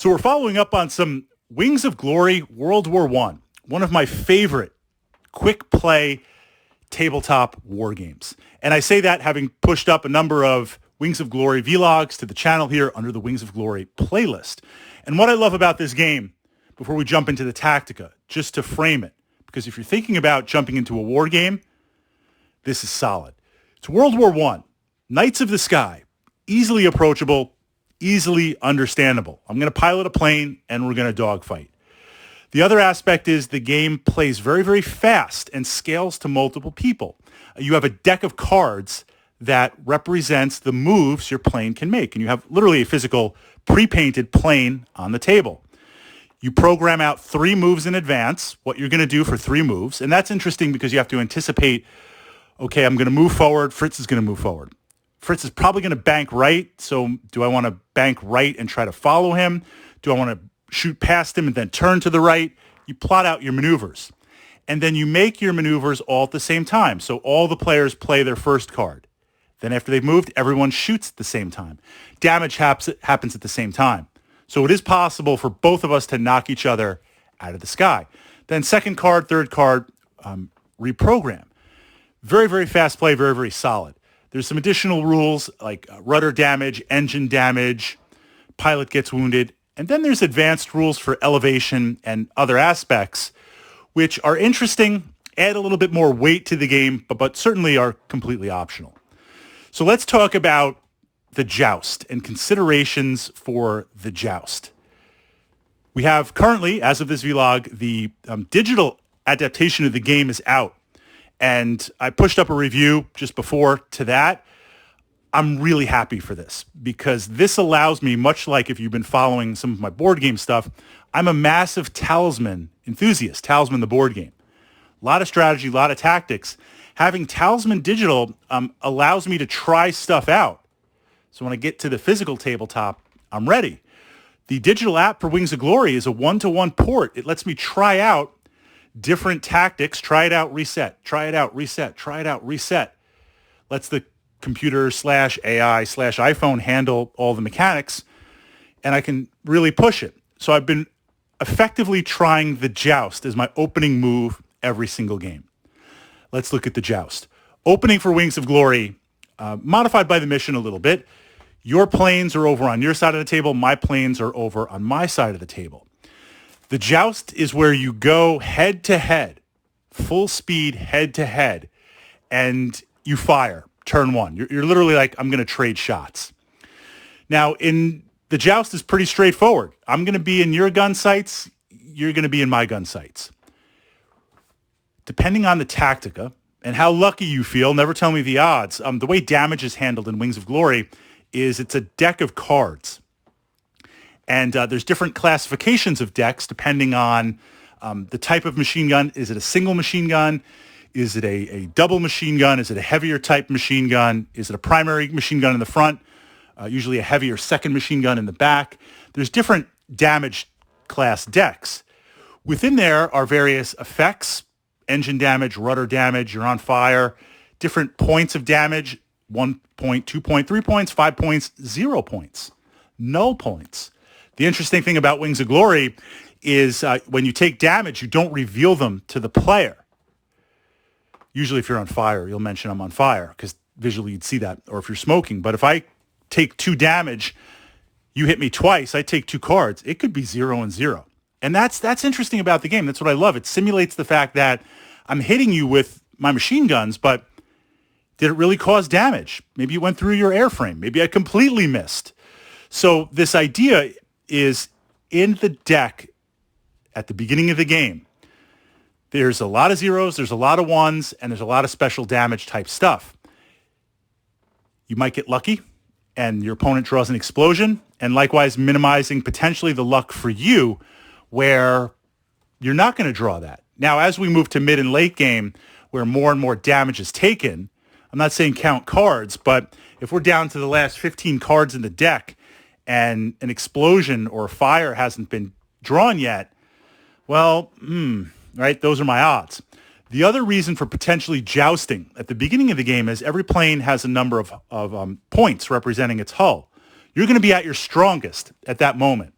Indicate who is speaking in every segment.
Speaker 1: So we're following up on some Wings of Glory World War I, one of my favorite quick play tabletop war games. And I say that having pushed up a number of Wings of Glory vlogs to the channel here under the Wings of Glory playlist. And what I love about this game, before we jump into the Tactica, just to frame it, because if you're thinking about jumping into a war game, this is solid. It's World War I, Knights of the Sky, easily approachable, easily understandable. I'm going to pilot a plane and we're going to dogfight. The other aspect is the game plays very, very fast and scales to multiple people. You have a deck of cards that represents the moves your plane can make. And you have literally a physical pre-painted plane on the table. You program out 3 moves in advance, what you're going to do for 3 moves. And that's interesting because you have to anticipate, okay, I'm going to move forward. Fritz is going to move forward. Fritz is probably going to bank right. So do I want to bank right and try to follow him? Do I want to shoot past him and then turn to the right? You plot out your maneuvers. And then you make your maneuvers all at the same time. So all the players play their first card. Then after they've moved, everyone shoots at the same time. Damage happens at the same time. So it is possible for both of us to knock each other out of the sky. Then second card, third card, reprogram. Very, very fast play, very, very solid. There's some additional rules like rudder damage, engine damage, pilot gets wounded. And then there's advanced rules for elevation and other aspects, which are interesting, add a little bit more weight to the game, but certainly are completely optional. So let's talk about the Joust and considerations for the Joust. We have currently, as of this vlog, the digital adaptation of the game is out. And I pushed up a review just before to that. I'm really happy for this because this allows me, much like if you've been following some of my board game stuff, I'm a massive Talisman enthusiast, Talisman the board game. A lot of strategy, a lot of tactics. Having Talisman Digital allows me to try stuff out. So when I get to the physical tabletop, I'm ready. The digital app for Wings of Glory is a 1-to-1 port. It lets me try out different tactics, try it out, reset, try it out, reset, try it out, reset. Lets the computer / AI / iPhone handle all the mechanics, and I can really push it. So I've been effectively trying the Joust as my opening move every single game. Let's look at the Joust. Opening for Wings of Glory, modified by the mission a little bit. Your planes are over on your side of the table. My planes are over on my side of the table. The Joust is where you go head-to-head, full speed head-to-head, and you fire. Turn 1. You're literally like, I'm going to trade shots. Now, in the Joust is pretty straightforward. I'm going to be in your gun sights. You're going to be in my gun sights. Depending on the Tactica and how lucky you feel, never tell me the odds. The way damage is handled in Wings of Glory is it's a deck of cards. And there's different classifications of decks depending on the type of machine gun. Is it a single machine gun? Is it a double machine gun? Is it a heavier type machine gun? Is it a primary machine gun in the front? Usually a heavier second machine gun in the back. There's different damage class decks. Within there are various effects, engine damage, rudder damage, you're on fire, different points of damage, 1 point, 2 point, 3 points, 5 points, 0 points, no points. The interesting thing about Wings of Glory is when you take damage, you don't reveal them to the player. Usually if you're on fire, you'll mention I'm on fire because visually you'd see that, or if you're smoking. But if I take 2 damage, you hit me twice, I take 2 cards, it could be 0 and 0. And that's interesting about the game. That's what I love. It simulates the fact that I'm hitting you with my machine guns, but did it really cause damage? Maybe it went through your airframe. Maybe I completely missed. So this idea is in the deck at the beginning of the game. There's a lot of zeros, there's a lot of ones, and there's a lot of special damage type stuff. You might get lucky, and your opponent draws an explosion, and likewise minimizing potentially the luck for you where you're not going to draw that. Now, as we move to mid and late game, where more and more damage is taken, I'm not saying count cards, but if we're down to the last 15 cards in the deck and an explosion or a fire hasn't been drawn yet, well, right, those are my odds. The other reason for potentially jousting at the beginning of the game is every plane has a number of points representing its hull. You're going to be at your strongest at that moment.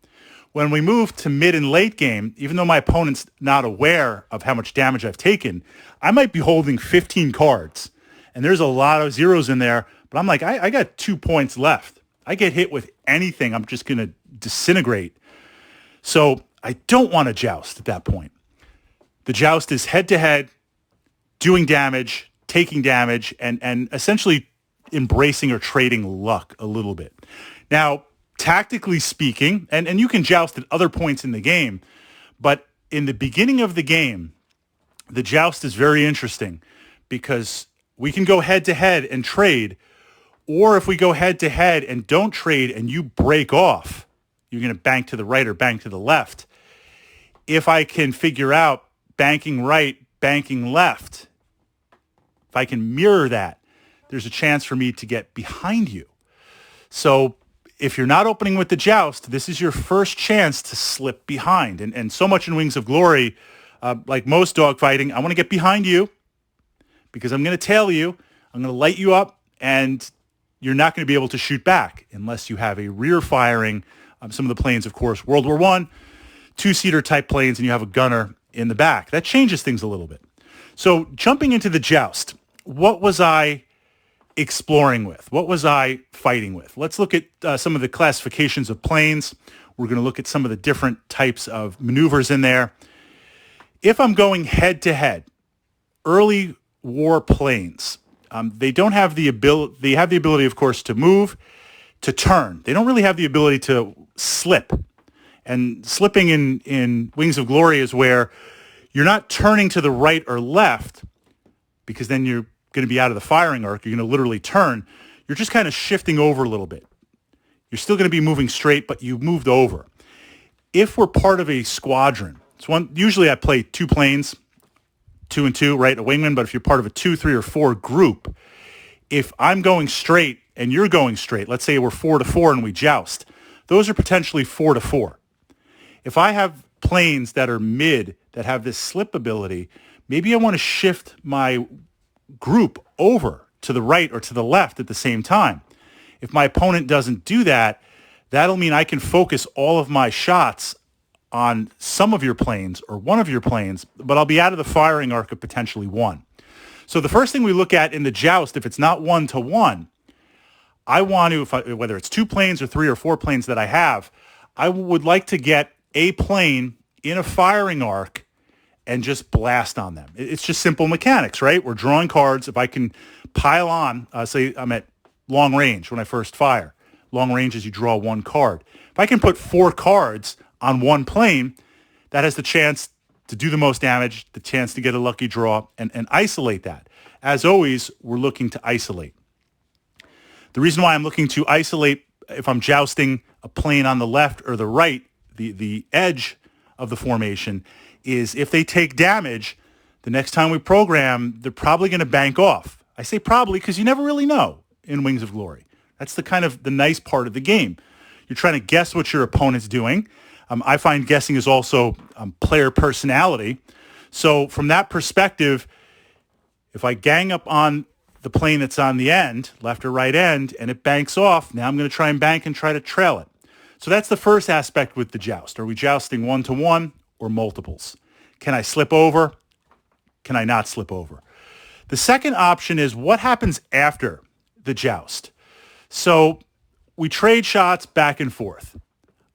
Speaker 1: When we move to mid and late game, even though my opponent's not aware of how much damage I've taken, I might be holding 15 cards. And there's a lot of zeros in there, but I'm like, I got 2 points left. I get hit with anything, I'm just going to disintegrate. So I don't want to joust at that point. The joust is head-to-head, doing damage, taking damage, and essentially embracing or trading luck a little bit. Now, tactically speaking, and you can joust at other points in the game, but in the beginning of the game, the joust is very interesting because we can go head-to-head and trade, or if we go head-to-head and don't trade and you break off, you're going to bank to the right or bank to the left. If I can figure out banking right, banking left, if I can mirror that, there's a chance for me to get behind you. So if you're not opening with the joust, this is your first chance to slip behind. And so much in Wings of Glory, like most dogfighting, I want to get behind you because I'm going to tail you. I'm going to light you up, and you're not going to be able to shoot back unless you have a rear firing. Some of the planes, of course, World War I, two-seater type planes, and you have a gunner in the back. That changes things a little bit. So jumping into the joust, what was I exploring with? What was I fighting with? Let's look at some of the classifications of planes. We're going to look at some of the different types of maneuvers in there. If I'm going head-to-head, early war planes, they don't have the ability. They have the ability, of course, to move, to turn. They don't really have the ability to slip. And slipping in Wings of Glory is where you're not turning to the right or left, because then you're going to be out of the firing arc. You're going to literally turn. You're just kind of shifting over a little bit. You're still going to be moving straight, but you moved over. If we're part of a squadron, usually I play 2 planes, 2 and 2, right, a wingman, but if you're part of a 2, 3, or 4 group, if I'm going straight and you're going straight, let's say we're 4 to 4 and we joust, those are potentially 4 to 4. If I have planes that are mid that have this slip ability, maybe I want to shift my group over to the right or to the left at the same time. If my opponent doesn't do that, that'll mean I can focus all of my shots on some of your planes or one of your planes, but I'll be out of the firing arc of potentially one. So the first thing we look at in the joust, if it's not 1-to-1, I want to, whether it's 2 planes or 3 or 4 planes that I have, I would like to get a plane in a firing arc and just blast on them. It's just simple mechanics, right? We're drawing cards. If I can pile on, say I'm at long range when I first fire. Long range is you draw 1 card. If I can put 4 cards on one plane, that has the chance to do the most damage, the chance to get a lucky draw, and isolate that. As always, we're looking to isolate. The reason why I'm looking to isolate, if I'm jousting a plane on the left or the right, the edge of the formation, is if they take damage, the next time we program, they're probably going to bank off. I say probably because you never really know in Wings of Glory. That's the kind of the nice part of the game. You're trying to guess what your opponent's doing. I find guessing is also player personality. So from that perspective, if I gang up on the plane that's on the end, left or right end, and it banks off, now I'm going to try and bank and try to trail it. So that's the first aspect with the joust. Are we jousting 1-to-1 or multiples? Can I slip over? Can I not slip over? The second option is what happens after the joust. So we trade shots back and forth.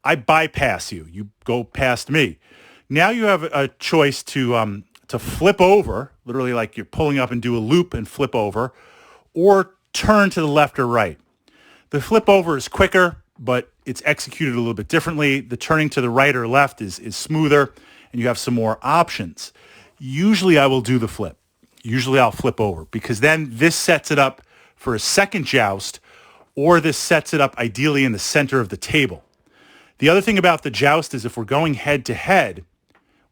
Speaker 1: I bypass you. You go past me. Now you have a choice to flip over, literally like you're pulling up and do a loop and flip over, or turn to the left or right. The flip over is quicker, but it's executed a little bit differently. The turning to the right or left is smoother, and you have some more options. Usually I will do the flip. Usually I'll flip over, because then this sets it up for a second joust, or this sets it up ideally in the center of the table. The other thing about the joust is if we're going head-to-head,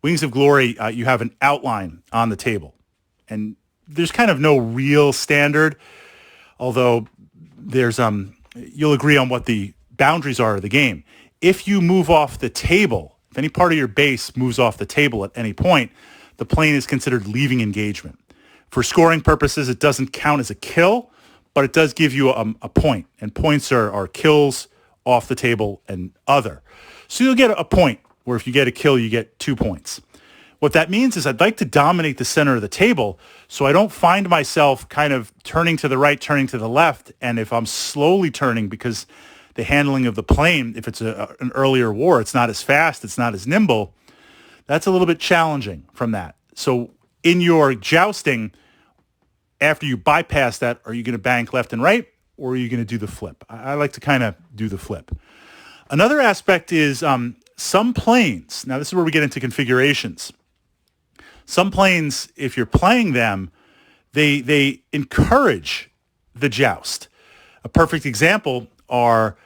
Speaker 1: Wings of Glory, you have an outline on the table. And there's kind of no real standard, although there's you'll agree on what the boundaries are of the game. If you move off the table, if any part of your base moves off the table at any point, the plane is considered leaving engagement. For scoring purposes, it doesn't count as a kill, but it does give you a point. And points are kills off the table, and other. So you'll get a point where if you get a kill, you get 2 points. What that means is I'd like to dominate the center of the table so I don't find myself kind of turning to the right, turning to the left. And if I'm slowly turning because the handling of the plane, if it's an earlier war, it's not as fast, it's not as nimble, that's a little bit challenging from that. So in your jousting, after you bypass that, are you going to bank left and right, or are you going to do the flip? I like to kind of do the flip. Another aspect is some planes. Now, this is where we get into configurations. Some planes, if you're playing them, they encourage the joust. A perfect example are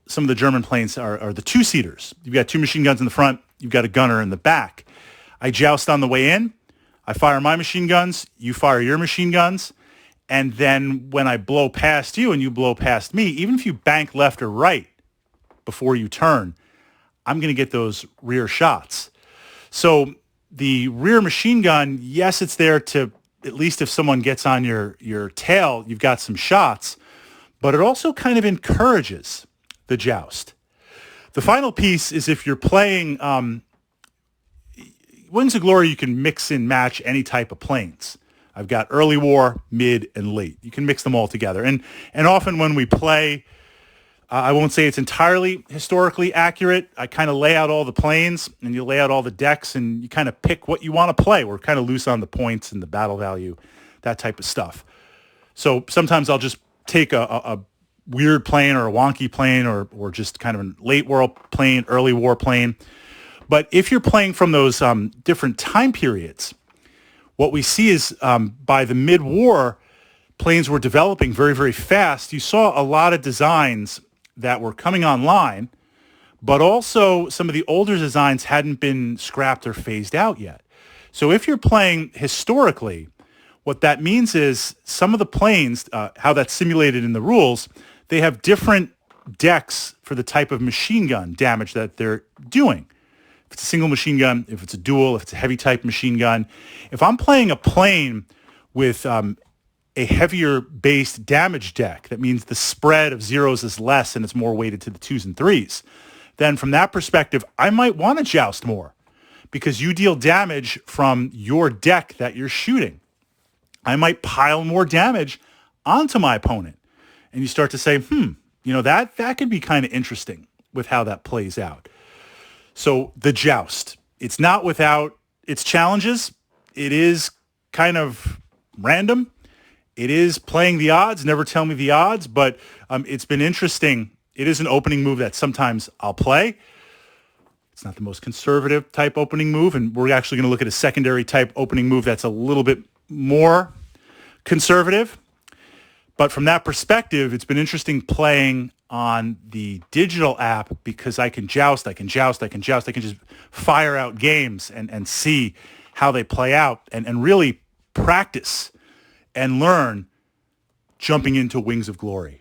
Speaker 1: some of the German planes are the two-seaters. You've got 2 machine guns in the front. You've got a gunner in the back. I joust on the way in. I fire my machine guns. You fire your machine guns. And then when I blow past you and you blow past me, even if you bank left or right before you turn, I'm going to get those rear shots. So the rear machine gun, yes, it's there to, at least if someone gets on your tail, you've got some shots, but it also kind of encourages the joust. The final piece is if you're playing Wings of Glory, you can mix and match any type of planes. I've got early war, mid, and late. You can mix them all together. And often when we play, I won't say it's entirely historically accurate. I kind of lay out all the planes, and you lay out all the decks, and you kind of pick what you want to play. We're kind of loose on the points and the battle value, that type of stuff. So sometimes I'll just take a weird plane or a wonky plane or just kind of a late war plane, early war plane. But if you're playing from those different time periods, what we see is by the mid-war, planes were developing very, very fast. You saw a lot of designs that were coming online, but also some of the older designs hadn't been scrapped or phased out yet. So if you're playing historically, what that means is some of the planes, how that's simulated in the rules, they have different decks for the type of machine gun damage that they're doing. If it's a single machine gun, if it's a dual, if it's a heavy type machine gun. If I'm playing a plane with a heavier based damage deck, that means the spread of zeros is less and it's more weighted to the 2s and 3s, then from that perspective, I might want to joust more because you deal damage from your deck that you're shooting. I might pile more damage onto my opponent. And you start to say, that could be kind of interesting with how that plays out. So the joust, it's not without its challenges. It is kind of random. It is playing the odds. Never tell me the odds, but it's been interesting. It is an opening move that sometimes I'll play. It's not the most conservative type opening move, and we're actually going to look at a secondary type opening move that's a little bit more conservative. But from that perspective, it's been interesting playing on the digital app because I can joust, I can just fire out games and see how they play out and really practice and learn jumping into Wings of Glory.